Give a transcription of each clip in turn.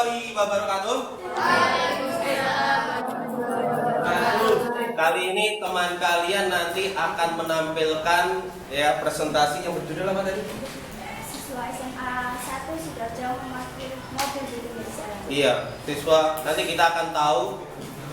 warahmatullahi wabarakatuh. Kali ini teman kalian nanti akan menampilkan ya presentasi yang berjudul apa tadi? Siswa SMA 1 Sidoarjo memarkir mobil di pinggir jalan. Iya, siswa nanti kita akan tahu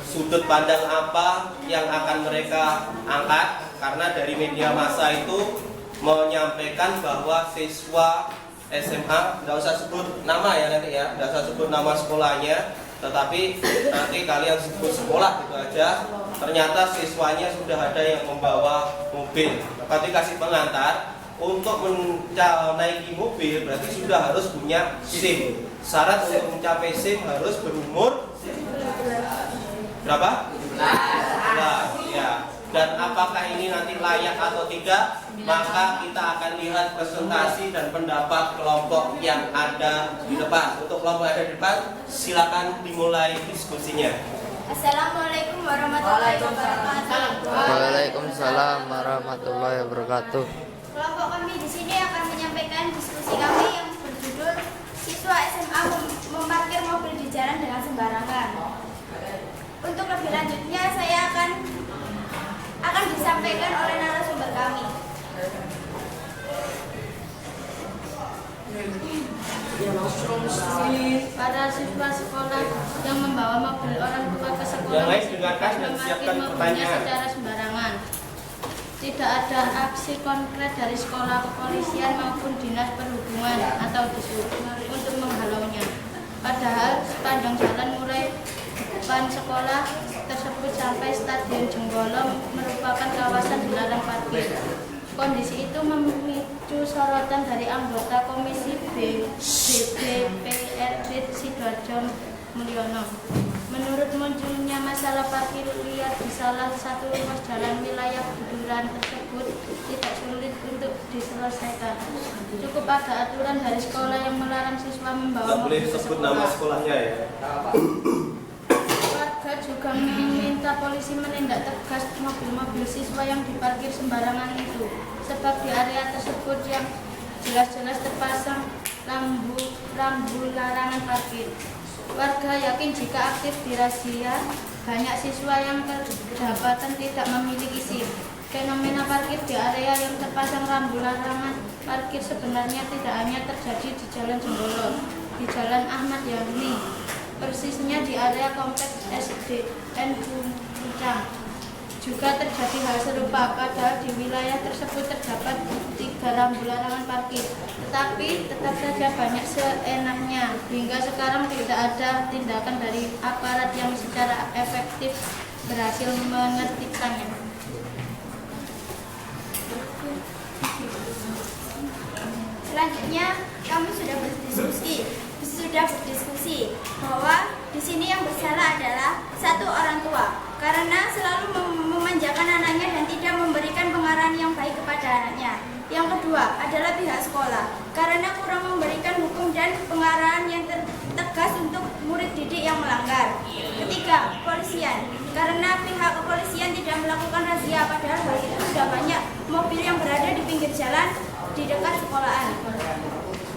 sudut pandang apa yang akan mereka angkat, karena dari media massa itu menyampaikan bahwa siswa SMA, nggak usah sebut nama ya nanti ya, nggak usah sebut nama sekolahnya, tetapi nanti kalian sebut sekolah gitu aja. Ternyata siswanya sudah ada yang membawa mobil. Ketika si pengantar untuk menaiki mobil berarti sudah harus punya SIM. Syarat untuk mencapai SIM harus berumur berapa? 11 ya. Dan apakah ini nanti layak atau tidak? Maka kita akan lihat presentasi dan pendapat kelompok yang ada di depan. Untuk kelompok yang ada di depan, silakan dimulai diskusinya. Assalamualaikum warahmatullahi wabarakatuh. Waalaikumsalam warahmatullahi wabarakatuh. Kelompok kami di sini akan menyampaikan diskusi kami yang berjudul siswa SMA memarkir mobil di jalan dengan sembarangan. Untuk lebih lanjutnya saya akan disampaikan oleh narasumber kami. Para siswa sekolah yang membawa mobil orang tua ke sekolah Yang lain dengarkan dan memarkir siapkan mobilnya pertanyaan. secara sembarangan. Tidak ada aksi konkret dari sekolah kepolisian maupun dinas perhubungan atau dishub untuk menghalaunya. Padahal sepanjang jalan mulai depan sekolah tersebut sampai Stadion Jenggolo merupakan kawasan dilarang parkir. Kondisi itu memicu sorotan dari anggota Komisi BDPRD Sidoarjo Mulyono. Menurut munculnya masalah parkir liar di salah satu ruas jalan wilayah Buduran tersebut tidak sulit untuk diselesaikan. Cukup ada aturan dari sekolah yang melarang siswa membawa Nggak boleh mobil ke sebut nama sekolah. sekolahnya ya. Warga juga meminta polisi menindak tegas mobil-mobil siswa yang diparkir sembarangan itu, sebab di area tersebut yang jelas-jelas terpasang rambu larangan parkir. Warga yakin jika aktif dirazia, banyak siswa yang kedapatan tidak memiliki SIM. Fenomena parkir di area yang terpasang rambu larangan parkir sebenarnya tidak hanya terjadi di Jalan Jenggolo, di Jalan Ahmad Yani, persisnya di area kompleks SDN Puncang. Juga terjadi hal serupa, padahal di wilayah tersebut terdapat 3 rambu larangan parkir. Tetapi tetap saja banyak seenaknya. Hingga sekarang tidak ada tindakan dari aparat yang secara efektif berhasil menertibkannya. Selanjutnya kami sudah berdiskusi bahwa di sini yang bersalah adalah satu orang tua karena selalu memanjakan anaknya dan tidak memberikan pengarahan yang baik kepada anaknya. Yang kedua adalah pihak sekolah karena kurang memberikan hukum dan pengarahan yang tegas untuk murid didik yang melanggar. Ketiga, kepolisian karena pihak kepolisian tidak melakukan razia padahal hal itu sudah banyak mobil yang berada di pinggir jalan di dekat sekolahan.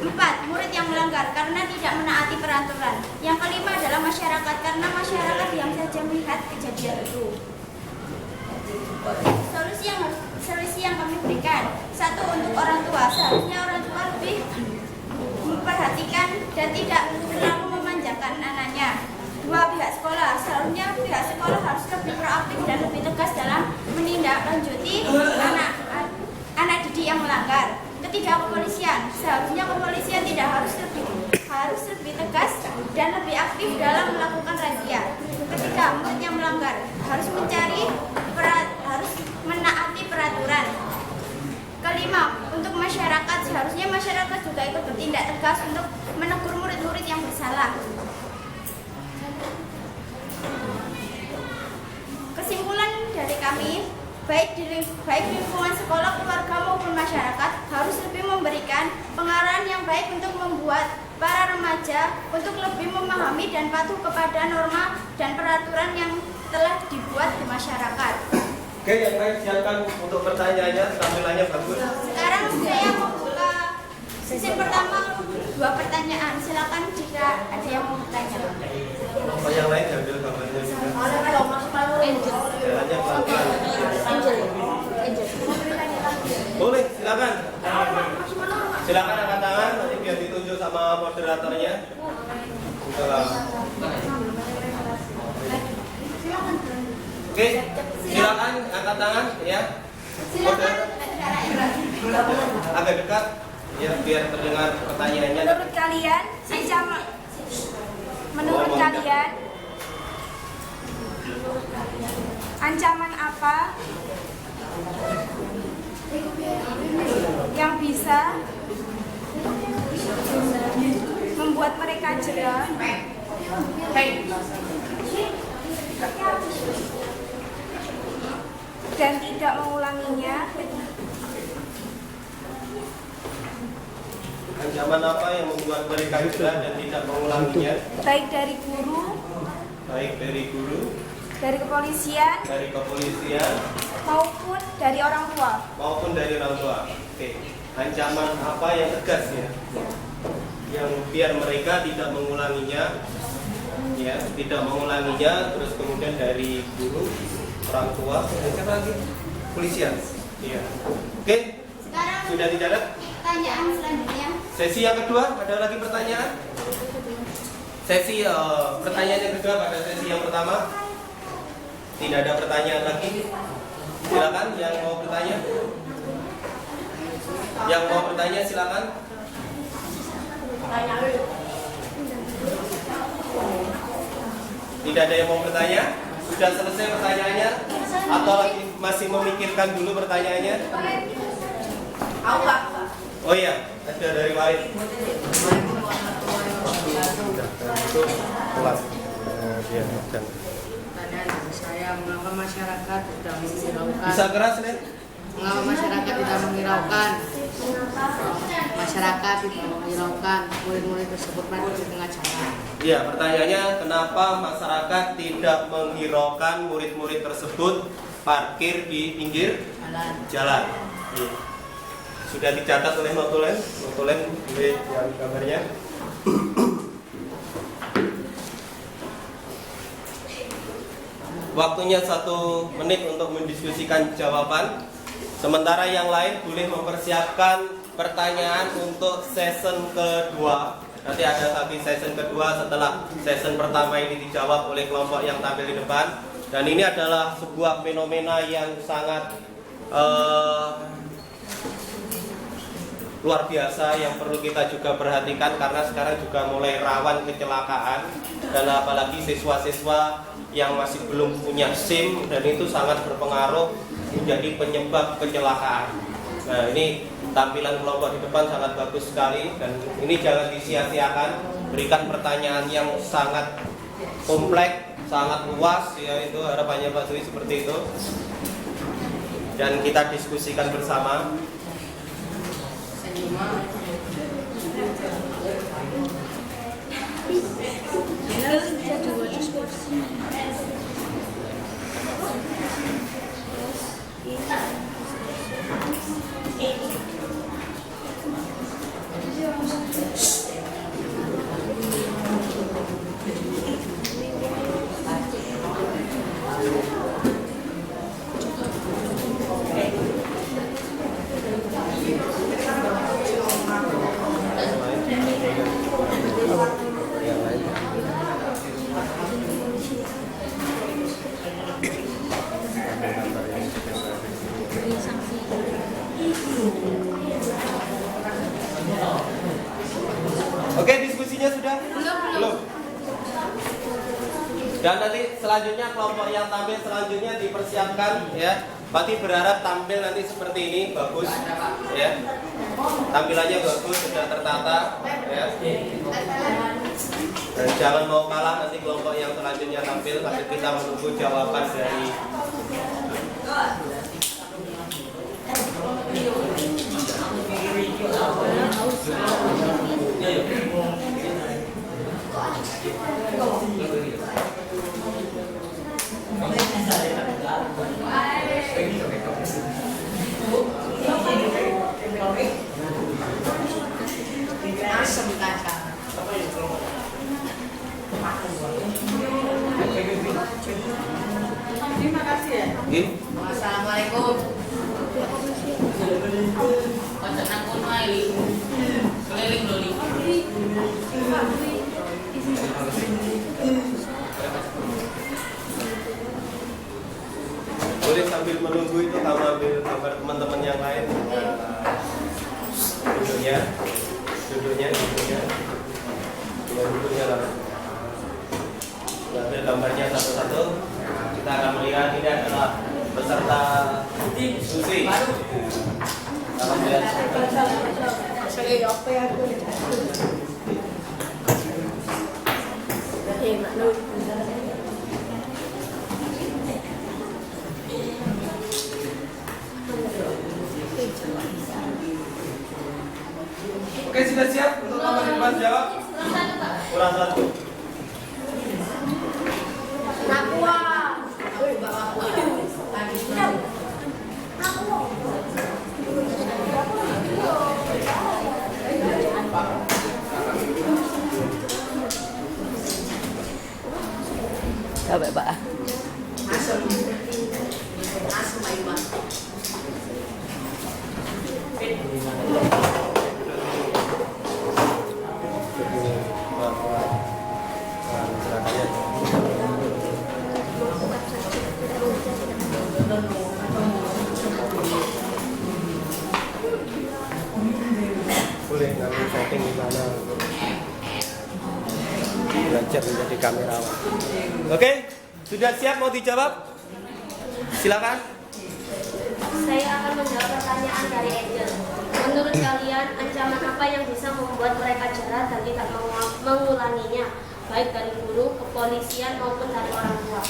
4. Murid yang melanggar karena tidak menaati peraturan. Yang kelima adalah masyarakat karena masyarakat yang saja melihat kejadian itu. Solusi yang kami berikan, 1. Untuk orang tua, seharusnya orang tua lebih memperhatikan dan tidak terlalu memanjakan anaknya. 2. Pihak sekolah, seharusnya pihak sekolah harus lebih proaktif dan lebih tegas dalam menindaklanjuti anak didik yang melanggar. Ketiga, kepolisian, seharusnya kepolisian tidak harus lebih tegas dan lebih aktif dalam melakukan razia. Ketiga, murid yang melanggar harus menaati peraturan. Kelima, untuk masyarakat, seharusnya masyarakat juga ikut bertindak tegas untuk menegur murid-murid yang bersalah. Kesimpulan dari kami, baik lingkungan sekolah, keluarga maupun masyarakat harus lebih memberikan pengarahan yang baik untuk membuat para remaja untuk lebih memahami dan patuh kepada norma dan peraturan yang telah dibuat di masyarakat. Oke, yang lain silakan untuk pertanyaannya, tampilannya bagus. Sekarang saya membuka Sesi pertama 2 pertanyaan. Silakan jika ada yang mau bertanya. Oh, yang lain ambil gambarnya juga. Jalannya pelan-pelan. Boleh, silakan. Silakan angkat tangan, nanti biar ditunjuk sama moderatornya. Oke, silakan angkat tangan ya. Silakan. Agak dekat ya biar terdengar pertanyaannya. Menurut kalian ancaman apa yang bisa membuat mereka jera dan tidak mengulanginya? Ancaman apa yang membuat mereka jera dan tidak mengulanginya? Baik dari guru, dari kepolisian, maupun dari orang tua. Oke. Ancaman apa yang tegas ya? Yang biar mereka tidak mengulanginya, ya, terus kemudian dari guru, orang tua, dan siapa lagi? Polisian. Iya. Oke. Sekarang Sudah dicatat? pertanyaan selanjutnya. Sesi yang kedua, ada lagi pertanyaan? Pertanyaan yang kedua pada sesi yang pertama. Tidak ada pertanyaan lagi. Silakan yang mau bertanya. Yang mau bertanya silakan. Tidak ada yang mau bertanya? Sudah selesai pertanyaannya? Atau lagi masih memikirkan dulu pertanyaannya? Oh iya, ada dari Wahid. Pertanyaan saya, mengapa masyarakat tidak menghiraukan? Bisa keras nih? Mengapa masyarakat tidak menghiraukan? Masyarakat tidak menghiraukan murid-murid tersebut mati di tengah jalan. Iya, pertanyaannya kenapa masyarakat tidak menghiraukan murid-murid tersebut parkir di pinggir jalan? Iya. Sudah dicatat oleh notulen boleh yang gambarnya. Waktunya 1 menit untuk mendiskusikan jawaban. Sementara yang lain boleh mempersiapkan pertanyaan untuk season kedua. Nanti ada lagi season kedua setelah season pertama ini dijawab oleh kelompok yang tampil di depan. Dan ini adalah sebuah fenomena yang sangat luar biasa yang perlu kita juga perhatikan karena sekarang juga mulai rawan kecelakaan dan apalagi siswa-siswa yang masih belum punya SIM dan itu sangat berpengaruh menjadi penyebab kecelakaan. Nah, ini tampilan kelompok di depan sangat bagus sekali dan ini jangan disia-siakan. Berikan pertanyaan yang sangat kompleks, sangat luas ya, itu harapannya Pak Suri seperti itu. Dan kita diskusikan bersama. Oke, diskusinya sudah? Belum. Dan nanti selanjutnya kelompok yang tampil selanjutnya dipersiapkan ya. Pati berharap tampil nanti seperti ini bagus ya. Tampilannya bagus, sudah tertata ya. Dan jangan mau kalah nanti kelompok yang selanjutnya tampil, tapi kita menunggu jawaban dari Asem kasar. Terima kasih ya. Assalamualaikum. Ojo nang kono ae. Keliling lho. Boleh sambil menunggu itu kamu ambil gambar teman-teman yang lain. Duduknya. Ya, duduknya lah. Ambil gambarnya satu-satu. Kita akan melihat ini adalah peserta diskusi. Kita melihat Oke, sudah siap untuk nomor 5 jawab? Kurang satu. Coba Pak. Asem. Asem ayo, Pak. Boleh ngambil setting di mana belajar menjadi kamerawan. Oke, sudah siap mau dijawab? Silakan. Saya akan menjawab pertanyaan dari Angel. Menurut kalian, ancaman apa yang bisa membuat mereka jerah dan tidak mengulanginya, baik dari guru, kepolisian maupun dari orang tua?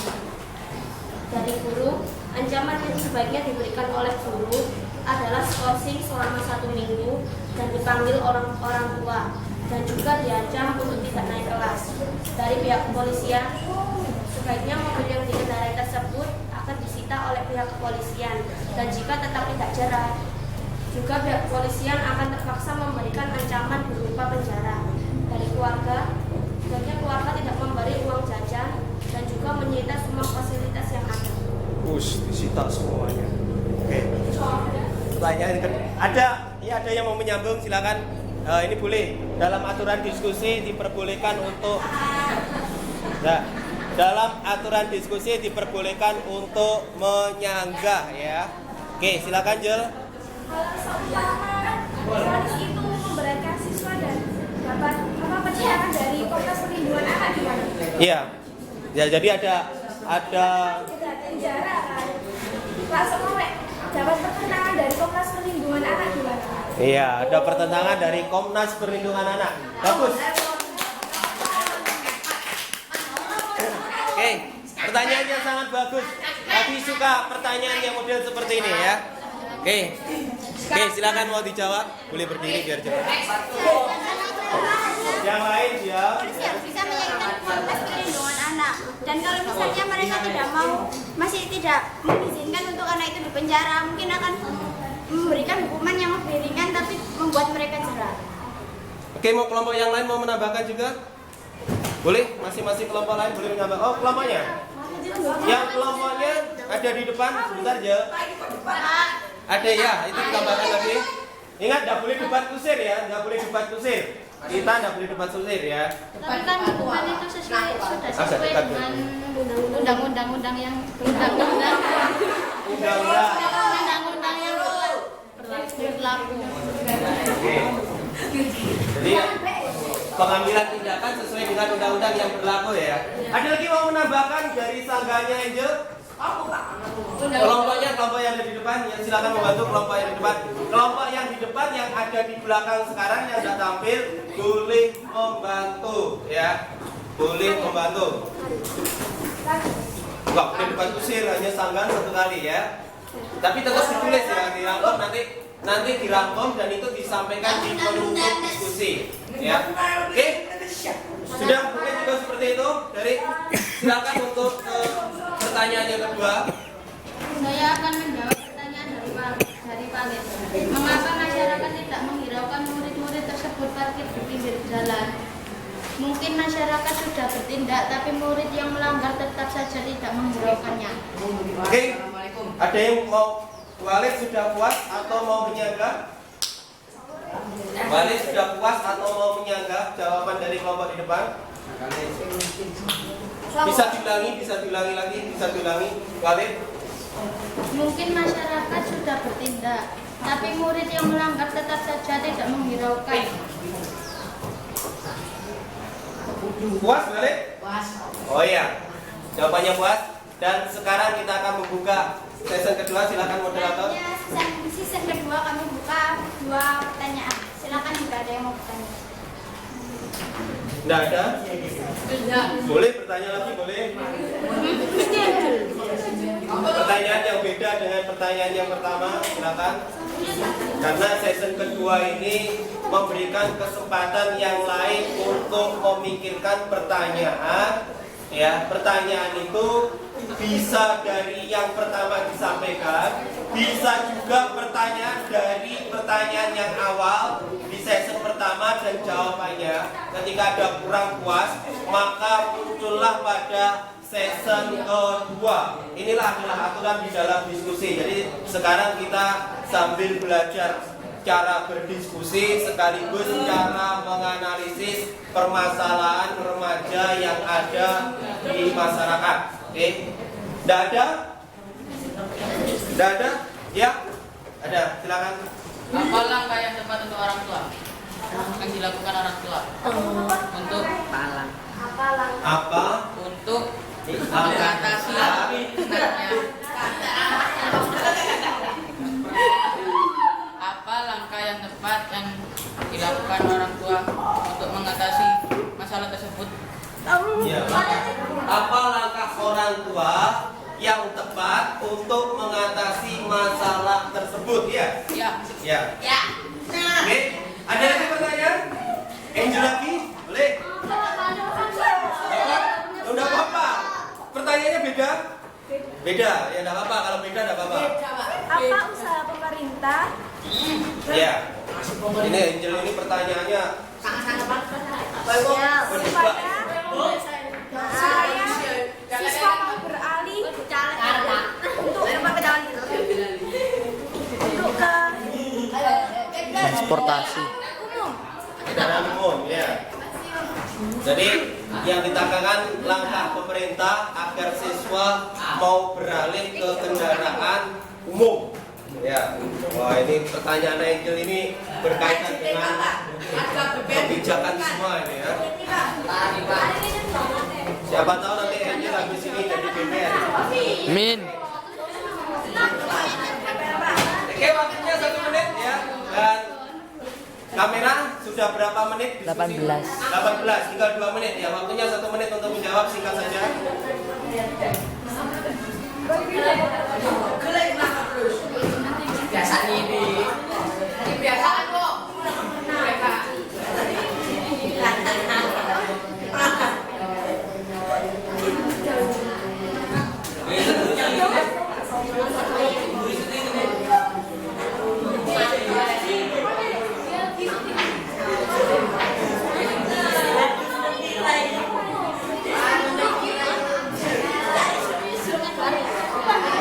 Dari guru, ancaman yang sebaiknya diberikan oleh guru adalah skorsing selama 1 minggu dan dipanggil orang tua, dan juga diancam untuk tidak naik kelas. Dari pihak kepolisian, sebaiknya mobil yang dikendarai tersebut akan disita oleh pihak kepolisian, dan jika tetap tidak jerah, juga pihak kepolisian akan terpaksa memberikan ancaman berupa penjara. Dari keluarga, sebaiknya keluarga tidak memberi uang jajan dan juga menyita semua fasilitas yang ada. Disita semuanya. Oke. Pertanyaan ada yang mau menyambung, silakan. Ini boleh. Dalam aturan diskusi diperbolehkan untuk dalam aturan diskusi diperbolehkan untuk menyanggah ya. Oke, silakan Jel. Kalau seumpama vonis itu memberatkan siswa dan dapat penjara dari Komnas Perlindungan Anak gimana? Iya. Ya, jadi ada penjara kan. Pak Sekowe dapat pertentangan dari Komnas Perlindungan Anak gimana? Iya, ada pertentangan dari Komnas Perlindungan Anak. Bagus. Oke, pertanyaan yang sangat bagus. Tadi suka pertanyaan yang model seperti ini ya. Oke, silakan mau dijawab. Boleh berdiri biar cepat. Yang lain diam. Bisa meyakinkan Komnas Perlindungan Anak. Dan kalau misalnya mereka masih tidak mengizinkan untuk anak itu dipenjara, mungkin akan memberikan hukuman yang lebih ringan tapi membuat mereka jerah. Oke, mau kelompok yang lain mau menambahkan juga? Boleh, masing-masing kelompok lain boleh menambah. Oh, kelompoknya? Yang kelompoknya ada di depan, sebentar ya. Ada ya, itu ditambahkan lagi. Ingat, tidak boleh debat kusir ya, tidak boleh debat kusir. Kita tidak boleh debat kusir ya. Tapi kan hukuman itu sudah sesuai dengan undang-undang yang undang-undang yang berlaku. Oke. Jadi pengambilan tindakan sesuai dengan undang-undang yang berlaku ya. Ada lagi mau menambahkan dari sanggahnya Angel? Kelompok yang ada di depan, yang silakan membantu kelompok yang di depan. Kelompok yang di depan yang ada di belakang sekarang yang sudah tampil boleh membantu ya. Boleh membantu. Enggak boleh depan kusir, hanya sanggahan 1 kali ya. Tapi tetap ditulis ya, dirangkum nanti dirangkum dan itu disampaikan di penutup diskusi ya. Oke? Sudah mungkin juga seperti itu. Dari silakan untuk pertanyaan yang kedua. Saya akan menjawab pertanyaan dari Pak Lid. Mengapa masyarakat tidak menghiraukan murid-murid tersebut tersebut parkir di pinggir jalan. Mungkin masyarakat sudah bertindak, tapi murid yang melanggar tetap saja tidak menghiraukannya. Oke, ada yang mau Walid sudah puas atau mau menyanggah? Walid sudah puas atau mau menyanggah jawaban dari kelompok di depan? Bisa diulangi lagi. Walid. Mungkin masyarakat sudah bertindak, tapi murid yang melanggar tetap saja tidak menghiraukan. Puas, Walid? Puas. Oh iya, jawabannya puas. Dan sekarang kita akan membuka sesi kedua. Silakan moderator. Season kedua kami buka 2 pertanyaan. Silakan jika ada yang mau bertanya. Tidak ada? Boleh bertanya lagi, boleh. Pertanyaan yang beda dengan pertanyaan yang pertama, silakan. Karena season kedua ini memberikan kesempatan yang lain untuk memikirkan pertanyaan. Ya, pertanyaan itu bisa dari yang pertama disampaikan, bisa juga pertanyaan dari pertanyaan yang awal di sesi pertama dan jawabannya ketika ada kurang puas, maka muncullah pada sesi kedua. Inilah adalah aturan di dalam diskusi. Jadi sekarang kita sambil belajar cara berdiskusi sekaligus cara menganalisis permasalahan remaja yang ada di masyarakat. Oke? Tidak ada? Tidak ada? Ya? Ada, silakan. Apa langkah yang tepat untuk orang tua? Yang dilakukan orang tua untuk Apa? untuk mengatasi anaknya. Apa langkah yang tepat yang dilakukan orang tua untuk mengatasi masalah tersebut? Ya. Apa langkah orang tua yang tepat untuk mengatasi masalah tersebut? Ya. Ya. Ya. Oke. Ada lagi pertanyaan? Angel lagi? Boleh? Udah apa? Pertanyaannya beda? Beda. Ya enggak apa-apa, kalau beda enggak apa-apa. Apa usaha pemerintah? Ya. Ini Angel ini pertanyaannya Ya, berdebak. supaya siswa mau beralih untuk ke Transportasi. umum. Kendaraan umum, ya. Jadi yang ditekankan langkah pemerintah agar siswa mau beralih ke kendaraan umum. Ya, wah ini pertanyaan Angel ini berkaitan dengan kebijakan semua ini ya. Siapa tahu nanti Angel habis ini jadi DPR. Min. Oke, waktunya 1 menit ya. Dan kamera sudah berapa menit? 18. 18, tinggal 2 menit ya. Waktunya 1 menit untuk menjawab, singkat saja. Biasanya ini biasaan kok.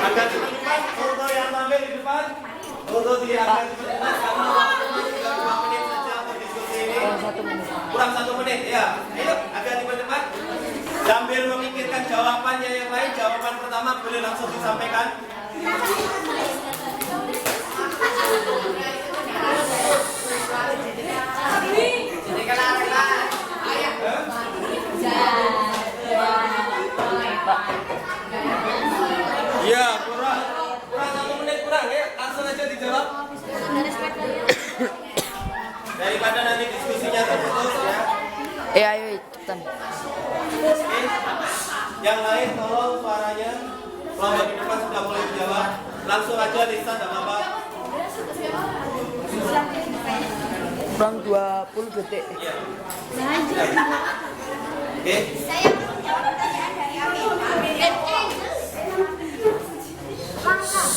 Agak di depan, untuk yang tampil di depan. Untuk di agak di depan, karena waktunya tinggal 2 menit saja untuk diskusi ini. Kurang 1 menit ya. Ayo, agak di depan. Sambil memikirkan jawabannya yang lain, jawaban pertama boleh langsung disampaikan. Ya, kurang 1 menit kurang ya, langsung aja dijawab. Daripada nanti diskusinya terputus ya. Ayo cepetan. Oke. Yang lain tolong suaranya. Kelompok di depan sudah mulai dijawab. Langsung aja Lisa, tidak apa-apa. Kurang 20 detik. Iya. Oke. Saya mau jawab pertanyaan dari Amin. Langkah